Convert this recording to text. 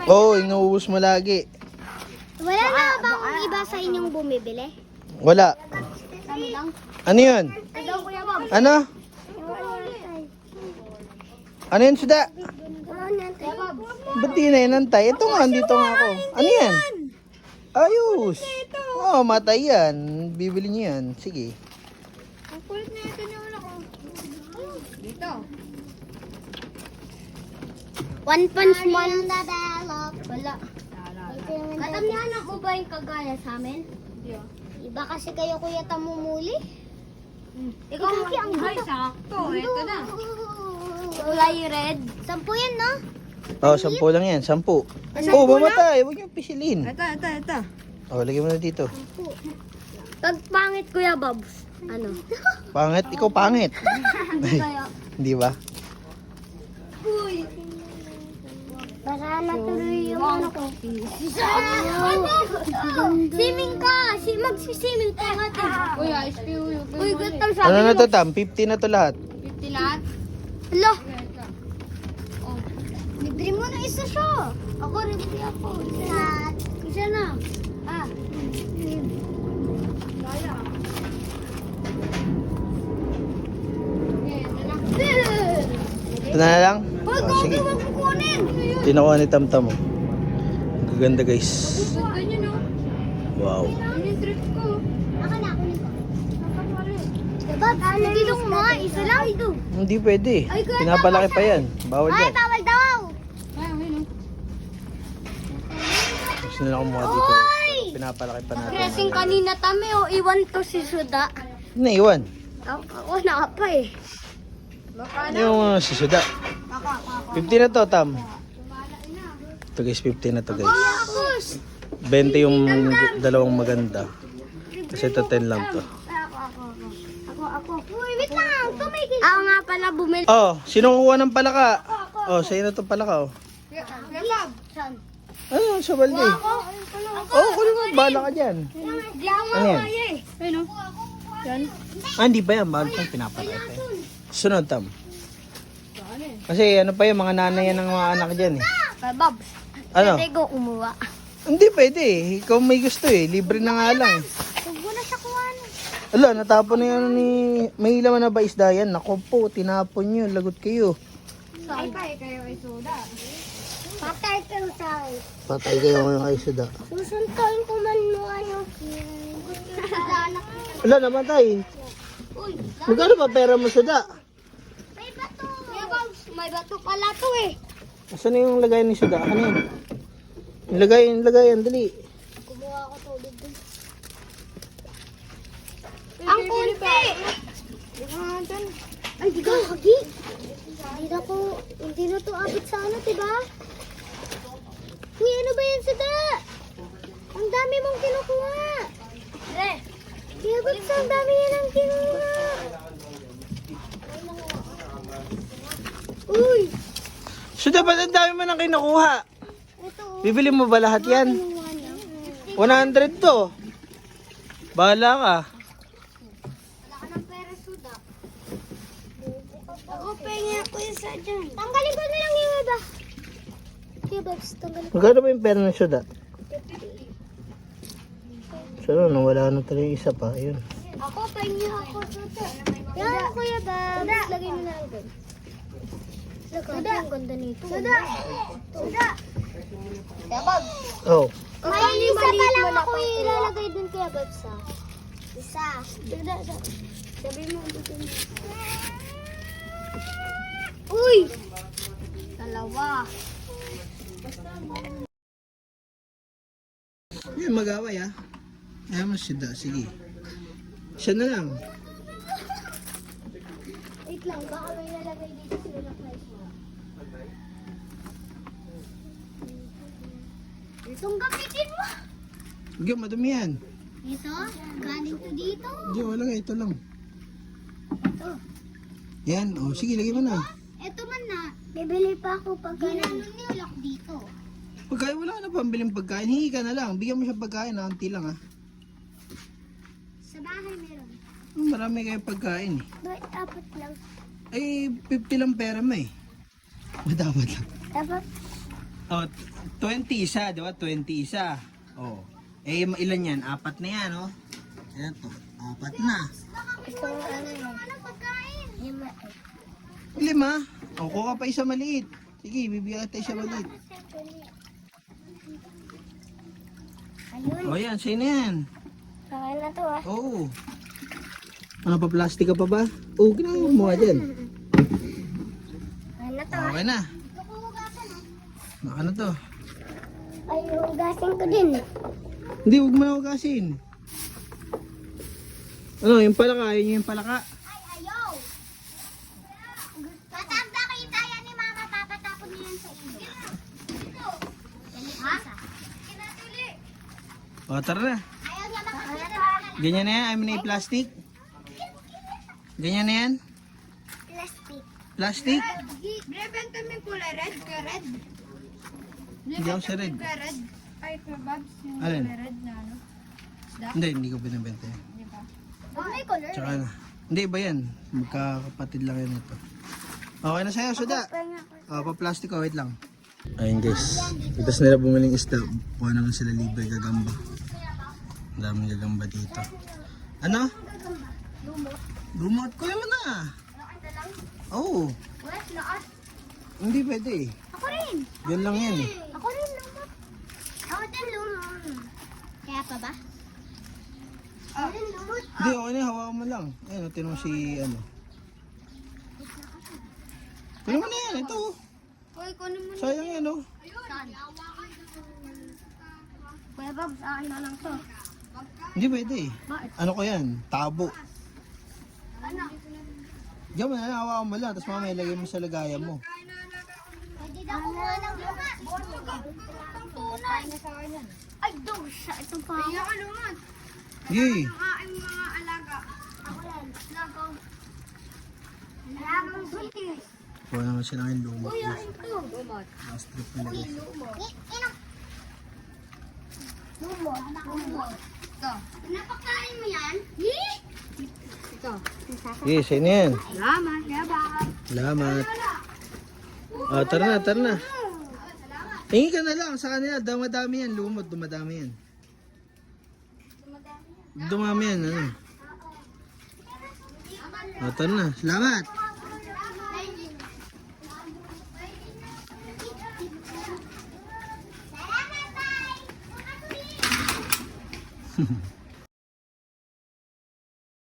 Oo, inuubos mo lagi. Wala na bang iba sa inyong bumibili? Wala. Kami lang. Ano yun? Ikaw, Kuya Bob. Ano? Ano yun, suda? Kuya Bob. Ba't di na inantay? Ito nga, andito nga ako. Ano yan? Ayos. Oo, matay yan. Bibili niyo yan. Sige. Ang kulit na ito niya wala ko. Dito. One Punch Man. Wala. Katam niya anak mo ba yung kagaya sa amin? Iba kasi kayo kuya tamumuli. Ikaw ang Ay, sakto. Ito na. Kulay red. 10 yan, no? Oo, 10 lang yan. 10. Oo, mamatay. Huwag niyo pisilin. Ito. Oo, lagyan mo na dito. Pag pangit kuya Bobs. Ano? Pangit? Ikaw pangit. Kaya. Hindi ba? Uy. Para natuloy yung ano ko. Swimming ka! Magsiswimming ka natin. Uy, ice cream. Uy, gutom sabi Ano na mo. to, Tam? 50 na to lahat. 50 lahat. Hala! Libre mo na isa siya. Ako, libre ako. Isa na. Ah. Ito na lang? Hoy, Oh, sige. huwag mo kunin. Tinakuha ni Tamtam. Ang gaganda, guys. Ganyan, no? Wow. Ano yung trip ko? Ako na, kunin ko. Diba, nagilong mo. Isa lang ito. Hindi pwede. Ay, kuya, Pinapalaki pa yan. Bawal Ay, yan. bawal daw. Ay, no? Gusto nila kumuha dito. Oy! Pero pinapalaki pa natin. Dressing kanina tami o iwan to si Suda. Naiwan. Ako na pa eh. Yung si Suda. 50 na to, Tam. Ito guys, 50 na to guys. 20 yung dalawang maganda. Kasi ito 10 lang to. Ako. Uy, wait lang. Tumigil. Ako nga pala bumili. Oh, sino kuha ng palaka? Oh, sa'yo na itong palaka, oh. Saan? Ano, sa balde. Oh, kunin mo. Bala ka dyan. Ano yan? Ayun, no? Yan. Ah, hindi pa yan. Bawal pang pinapalaki pa yan. Sunod, Tam. Kasi ano pa yung mga nanay yan ng mga anak dyan eh. Babs. Ano? Pwede ko kumuha. Hindi pwede eh. Ikaw may gusto eh. Libre na nga lang. Huwag mo na siya kuha. Ala, natapon na yan ni... May laman na ba isda yan? Naku po, tinapon nyo. Lagot kayo. Ay, kayo ay soda. Patay kayo sa akin. Patay kayo ngayon kay Suda. Susuntoin ko man mo ano. Ala, namatay. Uy, Magkano ba pera mo, Suda? may bato. Yeah, Babs, may bato pala to eh. Asan na yung lagay ni Suda? Ano yun? Yung lagayan, dali. Kumuha ako tubig dun. Ang kunti! Ay, di ka, hagi. Hindi na to abot sa ano, diba? Uy, ano ba yan, Suda? Ang dami mong kinukuha. Kaya ba't ang dami yan ang kinuha? Uy, Suda, ba't ang dami mo nang kinukuha? ito oh. Bibili mo ba lahat yan? Kinuha niya. 100 to. Bahala ka. Wala ka ng pera, Suda. Ako, pengen ako yung sa dyan. Tanggalin ko na lang yung iba. Kaya Babs, tanggalin ko. Magkano ba yung pera ng Suda? Sino, wala na talaga yung isa pa. Ayun. Ako, pengen ako, Suda. Yan, Kuya Babs. Lagay mo na lang doon. Suda, ang ganda nito. Suda! Suda! Kaya Babs. Oh. May isa pa lang ako ilalagay dun Kuya Babs, ha? Isa. Suda, sabi mo, dito mo. Uy! Dalawa. May mag-away ah. Ayaw mo Suda, sige. Siya na lang. Wait lang, baka may nalagay dito sila na price mo. Itong gamitin mo. Hindi, madumi yan. Ito? Galing to dito. Hindi, wala nga. Ito lang. Ito. Yan, oh. Sige, lagay mo na. Ito man na. Bibili pa ako pag gano'n ni ulak dito. Pagkain, wala ka na pambiling pagkain. Hingi ka na lang. Bigyan mo siya pagkain. Anti lang ah. Sa bahay meron. Marami kayo pagkain eh. Bakit apat lang? Ay, 50 lang pera mo eh. Madamad lang. Dapat Oh, 20 isa, di ba? 20 isa. Oh. Eh, ilan yan? 4 na yan, oh. Ayan to. 4 na. Gusto mo ano yun? Anong pagkain? 5 5. Oh, kuha pa isa maliit. Sige, bibigyan kita isa maliit. Ayun. Oh, yan. Sa'yo na yan. Kakain na to ah. Oo. Ano pa, plastic ka pa ba? Oo, ginagawa mo nga dyan. Kakain na to ah. Okay na. Baka na to. Ay, hugasin ko din. Hindi, huwag mo na hugasin. Ano, yung palaka, yun yung palaka. Ay, ayaw! Tatanda kita yan ni Mama, papatapon niyo yan sa iyo. Ha? Kinatuli. O, tara na. Ayaw niya makakita. Ganyan na yan, ayaw mo na yung plastic. Ganyan na yan. Plastic. Plastic. Binibenta mo yung kulay red, ka red. Hindi ako sa red. Ka red. Ay, Babs, yung Alin? kulay red na ano. Hindi ko binibenta yan. Di ba? Oh, may color. Tsaka na. Hindi ba yan? Magkakapatid lang yan ito. Okay na sa'yo, Suda. O, pa-plastic ko, wait lang. Ayun guys, itas nila bumiling isda. Kuha naman sila libre gagamba. Ang daming gagamba dito. Ano? Lumot ko naman na. Oo. What? Laot? Hindi pwede eh. Ako rin. Yan lang yan eh. Ako rin lumot. Ako din lumot. Kaya pa ba? Ako din lumot. Hindi, okay na, hawakan mo lang. Ayun, tinong si ano. Tinan mo na yan, ito. Uy, kunin mo. Sayang yan oh. Saan? Kuya Bob, sa akin na lang to. Hindi pwede eh. Ano ko yan? Tabo. Ano? Diyan mo na, hawakan mo lang. Tapos mamaya ilagay mo sa lagayan mo. Pwede daw kumuha ng lumat. Ang tunay. Ay, dosa. Itong pa. Kaya ka lumat. Yay! Ang mga alaga. Ako yan. Lagaw. Lagang buntis. Kuha naman sila ngayon lumot. Uy, akin to. Lumot. Last trip nila guys. Lumot. Ino. Lumot. Lumot. Ito. Napakain mo yan? Yee! Ito. Okay, sa'yo na yan. Salamat. Kaya Babs. Salamat. Tara na, tara na. Hingi ka na lang sa kanila. Dumadami yan. Lumot, dumadami yan. Dumami yan, ano. Tara na. Salamat. Salamat, bye!